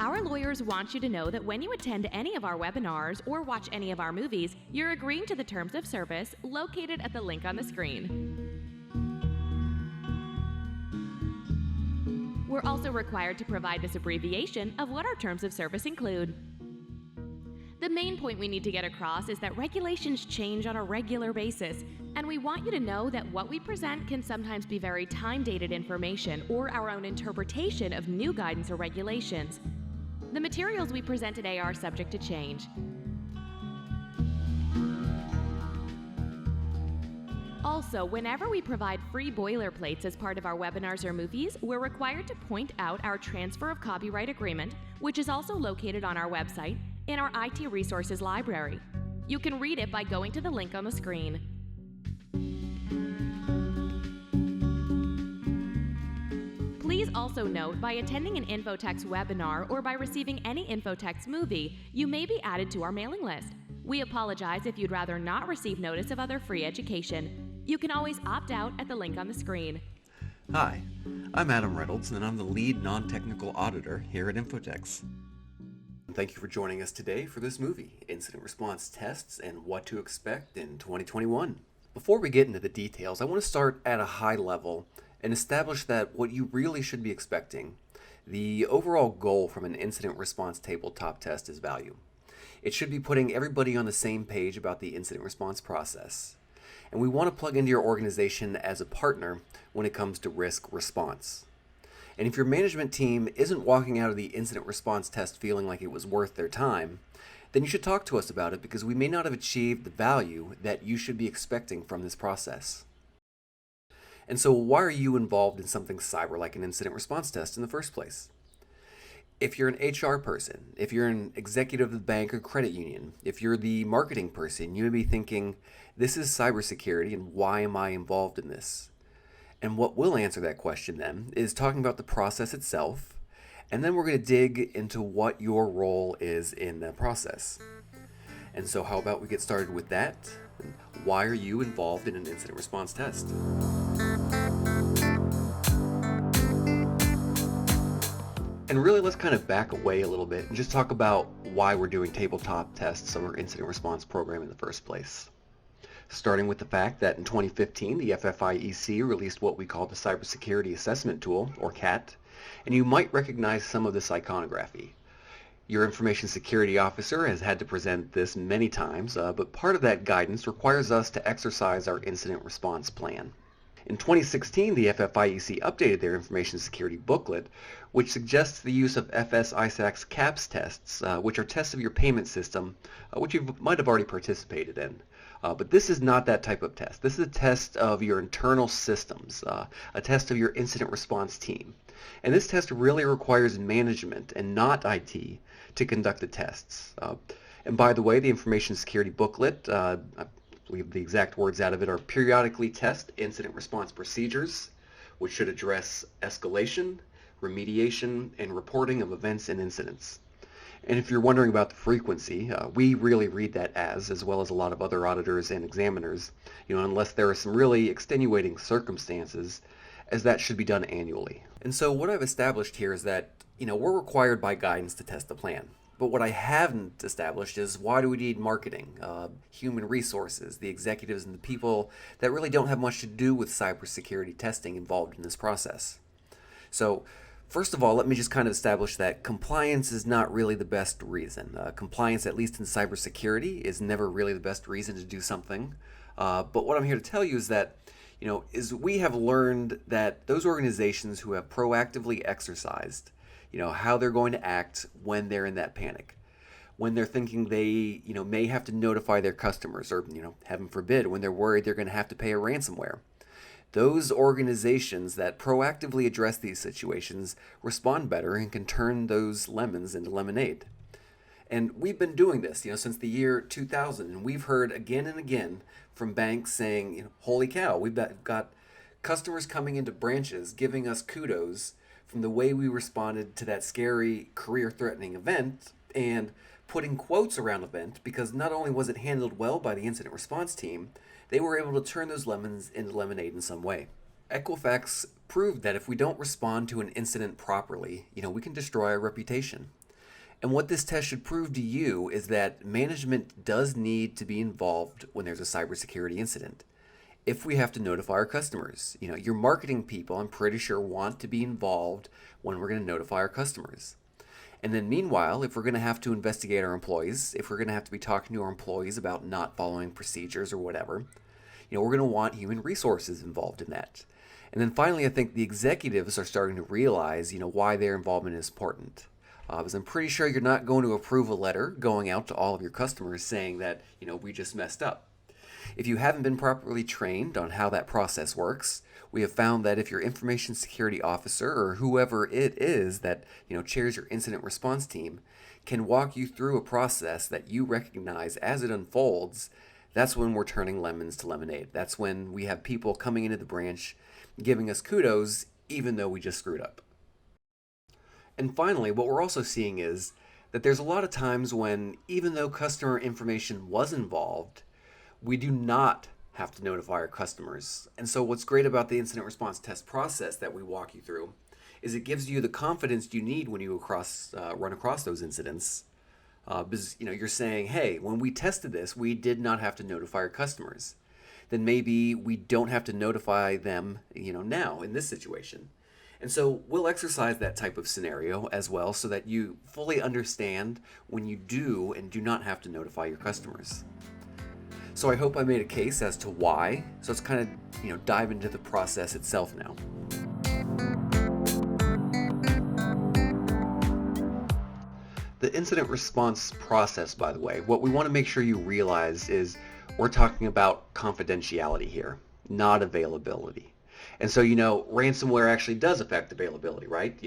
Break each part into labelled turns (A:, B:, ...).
A: Our lawyers want you to know that when you attend any of our webinars or watch any of our movies, you're agreeing to the terms of service located at the link on the screen. We're also required to provide this abbreviation of what our terms of service include. The main point we need to get across is that regulations change on a regular basis, and we want you to know that what we present can sometimes be very time-dated information or our own interpretation of new guidance or regulations. The materials we present today are subject to change. Also, whenever we provide free boilerplates as part of our webinars or movies, we're required to point out our transfer of copyright agreement, which is also located on our website, in our IT resources library. You can read it by going to the link on the screen. Please also note, by attending an infotex webinar or by receiving any infotex movie, you may be added to our mailing list. We apologize if you'd rather not receive notice of other free education. You can always opt out at the link on the screen.
B: Hi, I'm Adam Reynolds, and I'm the Lead Non-Technical Auditor here at Infotex. Thank you for joining us today for this movie, Incident Response Tests and What to Expect in 2021. Before we get into the details, I want to start at a high level and establish that what you really should be expecting. The overall goal from an incident response tabletop test is value. It should be putting everybody on the same page about the incident response process. And we want to plug into your organization as a partner when it comes to risk response. And if your management team isn't walking out of the incident response test feeling like it was worth their time, then you should talk to us about it, because we may not have achieved the value that you should be expecting from this process. And so why are you involved in something cyber like an incident response test in the first place? If you're an HR person, if you're an executive of the bank or credit union, if you're the marketing person, you may be thinking, this is cybersecurity and why am I involved in this? And what will answer that question then is talking about the process itself, and then we're going to dig into what your role is in that process. And so how about we get started with that? Why are you involved in an incident response test? And really, let's kind of back away a little bit and just talk about why we're doing tabletop tests on our incident response program in the first place. Starting with the fact that in 2015, the FFIEC released what we call the Cybersecurity Assessment Tool, or CAT, and you might recognize some of this iconography. Your information security officer has had to present this many times, but part of that guidance requires us to exercise our incident response plan. In 2016, the FFIEC updated their information security booklet, which suggests the use of FS-ISAC's CAPS tests, which are tests of your payment system, which you might have already participated in. But this is not that type of test. This is a test of your internal systems, a test of your incident response team. And this test really requires management and not IT to conduct the tests. And by the way, the information security booklet, I believe the exact words out of it are periodically test incident response procedures, which should address escalation, remediation, and reporting of events and incidents. And if you're wondering about the frequency, we really read that as well as a lot of other auditors and examiners, unless there are some really extenuating circumstances, as that should be done annually. And so what I've established here is that, we're required by guidance to test the plan. But what I haven't established is, why do we need marketing, human resources, the executives and the people that really don't have much to do with cybersecurity testing involved in this process? So first of all, let me just kind of establish that compliance is not really the best reason. Compliance, at least in cybersecurity, is never really the best reason to do something. But what I'm here to tell you is that, is we have learned that those organizations who have proactively exercised, how they're going to act when they're in that panic, when they're thinking they, may have to notify their customers, or, heaven forbid, when they're worried they're going to have to pay a ransomware. Those organizations that proactively address these situations respond better and can turn those lemons into lemonade. And we've been doing this, since the year 2000, and we've heard again and again from banks saying, holy cow, we've got customers coming into branches giving us kudos from the way we responded to that scary career-threatening event, and putting quotes around event, because not only was it handled well by the incident response team, they were able to turn those lemons into lemonade in some way. Equifax proved that if we don't respond to an incident properly, we can destroy our reputation. And what this test should prove to you is that management does need to be involved when there's a cybersecurity incident. If we have to notify our customers, your marketing people, I'm pretty sure, want to be involved when we're going to notify our customers. And then meanwhile, if we're going to have to investigate our employees, if we're going to have to be talking to our employees about not following procedures or whatever, we're going to want human resources involved in that. And then finally, I think the executives are starting to realize, why their involvement is important. Because I'm pretty sure you're not going to approve a letter going out to all of your customers saying that, we just messed up. If you haven't been properly trained on how that process works, we have found that if your information security officer or whoever it is that, chairs your incident response team can walk you through a process that you recognize as it unfolds, that's when we're turning lemons to lemonade. That's when we have people coming into the branch giving us kudos even though we just screwed up. And finally, what we're also seeing is that there's a lot of times when, even though customer information was involved, we do not have to notify our customers. And so what's great about the incident response test process that we walk you through is it gives you the confidence you need when you run across those incidents. Because you're saying, hey, when we tested this, we did not have to notify our customers. Then maybe we don't have to notify them, now in this situation. And so we'll exercise that type of scenario as well so that you fully understand when you do and do not have to notify your customers. So I hope I made a case as to why. So let's kind of, dive into the process itself now. The incident response process, by the way, what we want to make sure you realize is we're talking about confidentiality here, not availability. And so, ransomware actually does affect availability, right?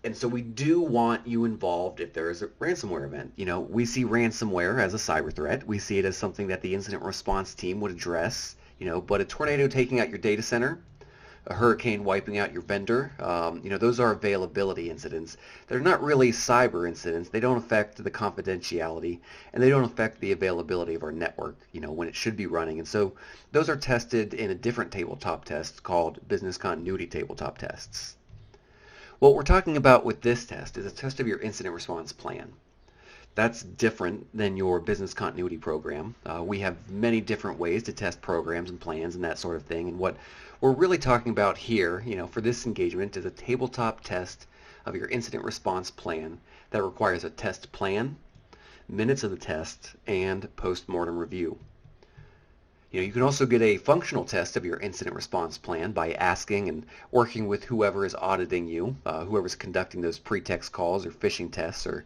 B: And so we do want you involved if there is a ransomware event. We see ransomware as a cyber threat. We see it as something that the incident response team would address, but a tornado taking out your data center, a hurricane wiping out your vendor, those are availability incidents. They're not really cyber incidents. They don't affect the confidentiality, and they don't affect the availability of our network, when it should be running. And so those are tested in a different tabletop test called business continuity tabletop tests. What we're talking about with this test is a test of your incident response plan. That's different than your business continuity program. We have many different ways to test programs and plans and that sort of thing. And what we're really talking about here, for this engagement is a tabletop test of your incident response plan that requires a test plan, minutes of the test, and post-mortem review. You can also get a functional test of your incident response plan by asking and working with whoever is auditing you, whoever's conducting those pretext calls or phishing tests or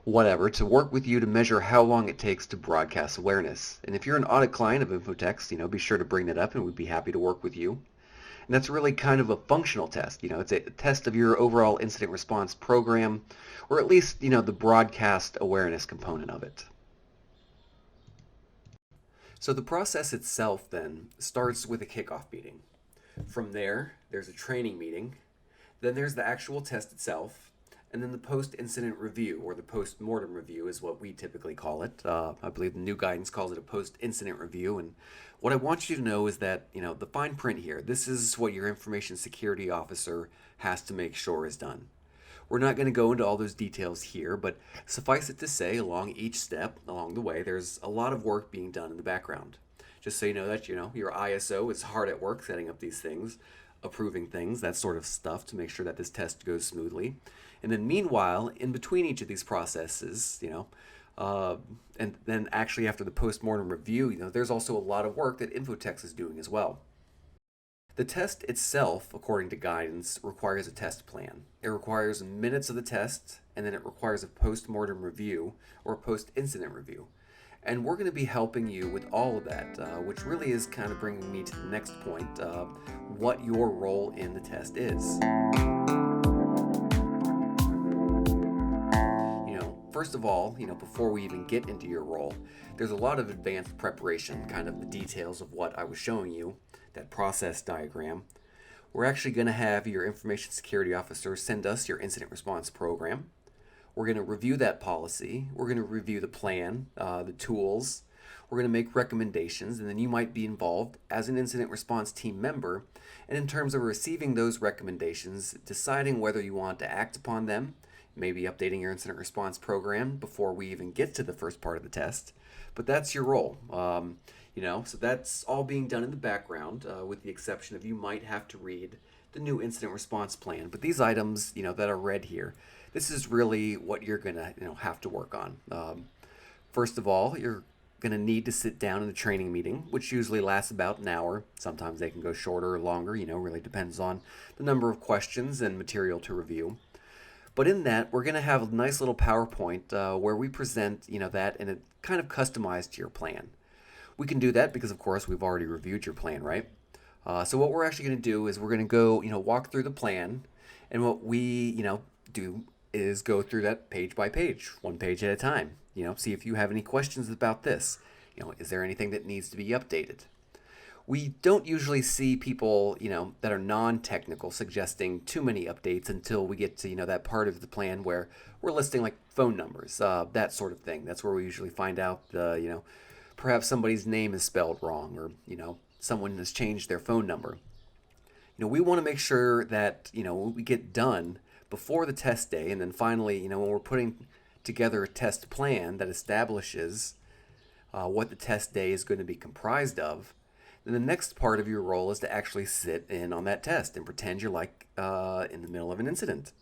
B: whatever, to work with you to measure how long it takes to broadcast awareness. And if you're an audit client of infotex, be sure to bring that up and we'd be happy to work with you. And that's really kind of a functional test. It's a test of your overall incident response program, or at least, the broadcast awareness component of it. So the process itself then starts with a kickoff meeting. From there, there's a training meeting. Then there's the actual test itself. And then the post-incident review, or the post-mortem review is what we typically call it. I believe the new guidance calls it a post-incident review. And what I want you to know is that, the fine print here, this is what your information security officer has to make sure is done. We're not going to go into all those details here, but suffice it to say, along each step along the way, there's a lot of work being done in the background. Just so you know that, your ISO is hard at work setting up these things, approving things, that sort of stuff to make sure that this test goes smoothly. And then meanwhile, in between each of these processes, and then actually after the post-mortem review, there's also a lot of work that Infotex is doing as well. The test itself, according to guidance, requires a test plan. It requires minutes of the test, and then it requires a post-mortem review or a post-incident review. And we're going to be helping you with all of that, which really is kind of bringing me to the next point, what your role in the test is. First of all, before we even get into your role, there's a lot of advanced preparation, kind of the details of what I was showing you, that process diagram. We're actually going to have your information security officer send us your incident response program. We're going to review that policy. We're going to review the plan, the tools. We're going to make recommendations, and then you might be involved as an incident response team member. And in terms of receiving those recommendations, deciding whether you want to act upon them, maybe updating your incident response program before we even get to the first part of the test. But that's your role. So that's all being done in the background, with the exception of you might have to read the new incident response plan. But these items, that are read here, this is really what you're gonna, have to work on. First of all, you're going to need to sit down in a training meeting, which usually lasts about an hour. Sometimes they can go shorter or longer, really depends on the number of questions and material to review. But in that, we're going to have a nice little PowerPoint where we present, that and it kind of customized to your plan. We can do that because, of course, we've already reviewed your plan, right? So what we're actually going to do is we're going to go, walk through the plan, and what we, do is go through that page by page, one page at a time. See if you have any questions about this. Is there anything that needs to be updated? We don't usually see people, that are non-technical suggesting too many updates until we get to, that part of the plan where we're listing like phone numbers, that sort of thing. That's where we usually find out, perhaps somebody's name is spelled wrong or, someone has changed their phone number. We want to make sure that, we get done before the test day, and then finally, when we're putting together a test plan that establishes what the test day is going to be comprised of, then the next part of your role is to actually sit in on that test and pretend you're like in the middle of an incident.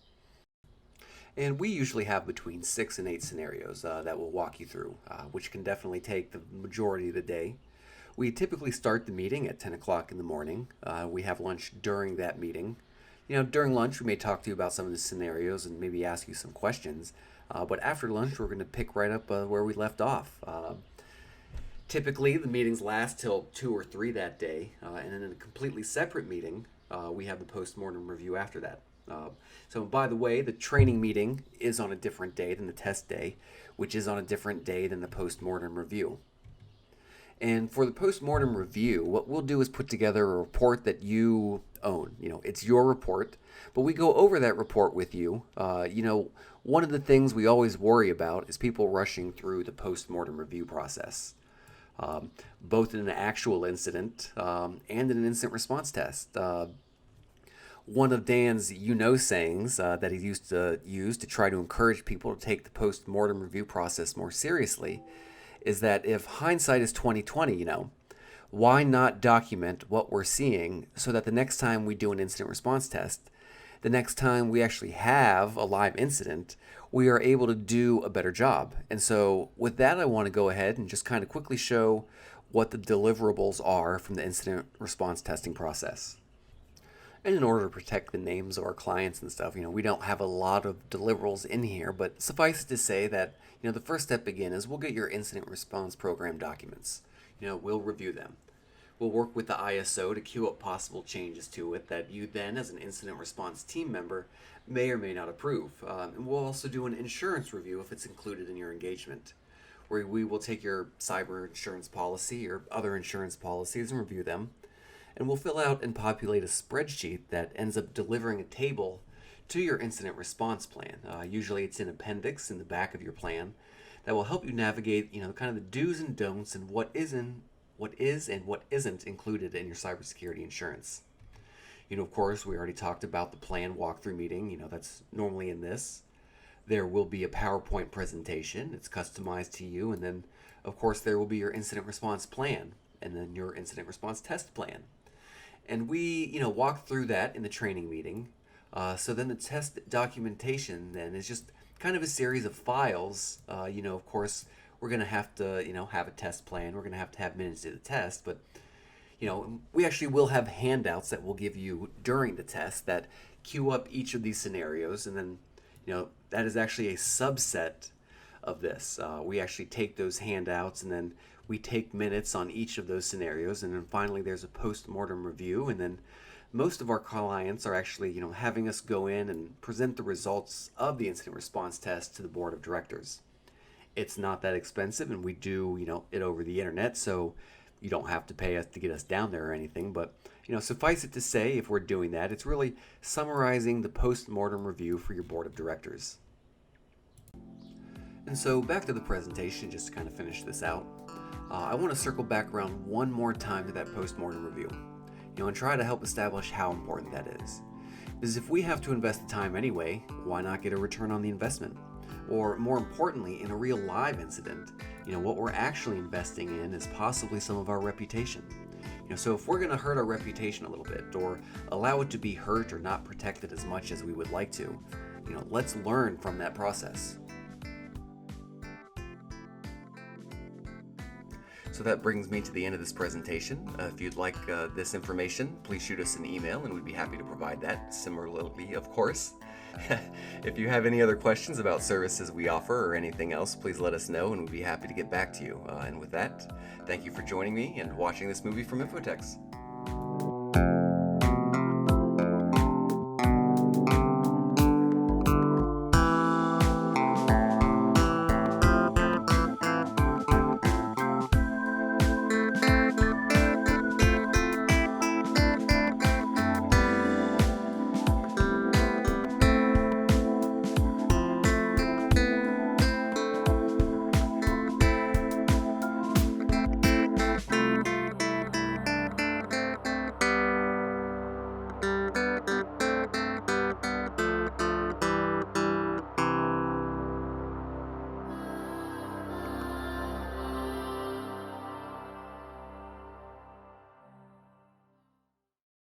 B: And we usually have between 6 and 8 scenarios that we'll walk you through, which can definitely take the majority of the day. We typically start the meeting at 10 o'clock in the morning. We have lunch during that meeting. During lunch, we may talk to you about some of the scenarios and maybe ask you some questions. But after lunch, we're going to pick right up where we left off. Typically, the meetings last till 2 or 3 that day. And in a completely separate meeting, we have the post-mortem review after that. So by the way, the training meeting is on a different day than the test day, which is on a different day than the post-mortem review. And for the post-mortem review, what we'll do is put together a report that you own. It's your report, but we go over that report with you. One of the things we always worry about is people rushing through the post-mortem review process, both in an actual incident and in an incident response test. One of Dan's sayings that he used to use to try to encourage people to take the post-mortem review process more seriously is that if hindsight is 20/20, why not document what we're seeing so that the next time we do an incident response test, the next time we actually have a live incident, we are able to do a better job. And so with that, I want to go ahead and just kind of quickly show what the deliverables are from the incident response testing process. And in order to protect the names of our clients and stuff, we don't have a lot of deliverables in here, but suffice it to say that, the first step again is we'll get your incident response program documents. We'll review them. We'll work with the ISO to queue up possible changes to it that you then, as an incident response team member, may or may not approve. And we'll also do an insurance review if it's included in your engagement, where we will take your cyber insurance policy or other insurance policies and review them. And we'll fill out and populate a spreadsheet that ends up delivering a table to your incident response plan. Usually it's an appendix in the back of your plan that will help you navigate, kind of the do's and don'ts and what is and what isn't included in your cybersecurity insurance. Of course, we already talked about the plan walkthrough meeting. That's normally in this. There will be a PowerPoint presentation. It's customized to you. And then, of course, there will be your incident response plan and then your incident response test plan. And we, walk through that in the training meeting. So then the test documentation then is just kind of a series of files. Of course, we're going to have to, have a test plan. We're going to have minutes to the test. But, we actually will have handouts that we'll give you during the test that queue up each of these scenarios. And then, that is actually a subset of this. We actually take those handouts and then we take minutes on each of those scenarios, and then finally there's a post-mortem review, and then most of our clients are actually, having us go in and present the results of the incident response test to the board of directors. It's not that expensive, and we do, it over the internet, so you don't have to pay us to get us down there or anything, but, suffice it to say, if we're doing that, it's really summarizing the post-mortem review for your board of directors. And so back to the presentation, just to kind of finish this out. I want to circle back around one more time to that post-mortem review, and try to help establish how important that is. Because if we have to invest the time anyway, why not get a return on the investment? Or more importantly, in a real live incident, what we're actually investing in is possibly some of our reputation. So if we're going to hurt our reputation a little bit, or allow it to be hurt or not protected as much as we would like to, let's learn from that process. So that brings me to the end of this presentation. If you'd like this information, please shoot us an email and we'd be happy to provide that. Similarly, of course. If you have any other questions about services we offer or anything else, please let us know and we'd be happy to get back to you. And with that, thank you for joining me and watching this movie from Infotex.